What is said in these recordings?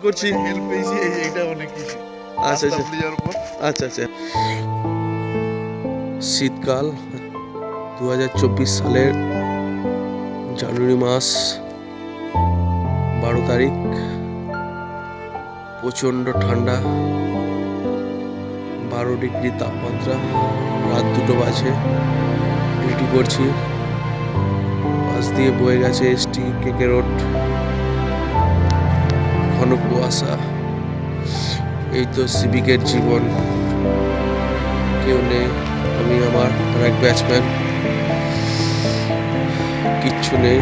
করছি। হেল্প পেয়েছি এইটা অনেক কিছু। আচ্ছা আচ্ছা রাস্তা যাওয়ার পর আচ্ছা আচ্ছা। শীতকাল 2024 সালের জানুয়ারি মাস 12 তারিখ। প্রচণ্ড ঠান্ডা, 12 ডিগ্রি তাপমাত্রা। রাত 2টো বাজে। ডিউটি করছি। পাশ দিয়ে বয়ে গেছে এসটি কেকে রোড। ঘন কুয়াশা। এই তো সিভিকের জীবন। কেউ নেই, আমি আমার আর এক ব্যাচম্যান। কিচ্ছু নেই,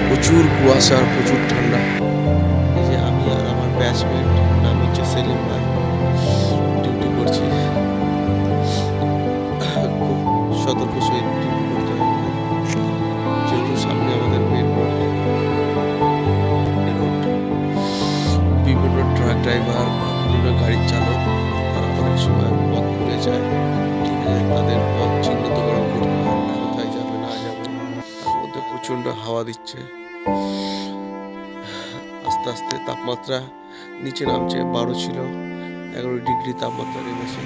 প্রচুর কুয়াশা আর প্রচুর ঠান্ডা। এই যে আমি আর আমার ব্যাচমেট, নাম হচ্ছে সেলিম ভাই, ডিউটি করছি। খুব সতর্ক সহিত ডিউটি করতে হবে, যেহেতু সামনে আমাদের মেন রোড। বিভিন্ন ট্রাক ড্রাইভার বা বিভিন্ন গাড়ির চালক তারা অনেক সময় পথ ভুলে যায়। ঠিক আছে, তাদের পথ চিহ্নিতকরণ করতে হয়, কোথায় যাবে না যাবে। তার মধ্যে প্রচণ্ড হাওয়া দিচ্ছে। আস্তে আস্তে তাপমাত্রা নিচে নামছে। 12 ছিল, 11 ডিগ্রি তাপমাত্রা নেমেছে।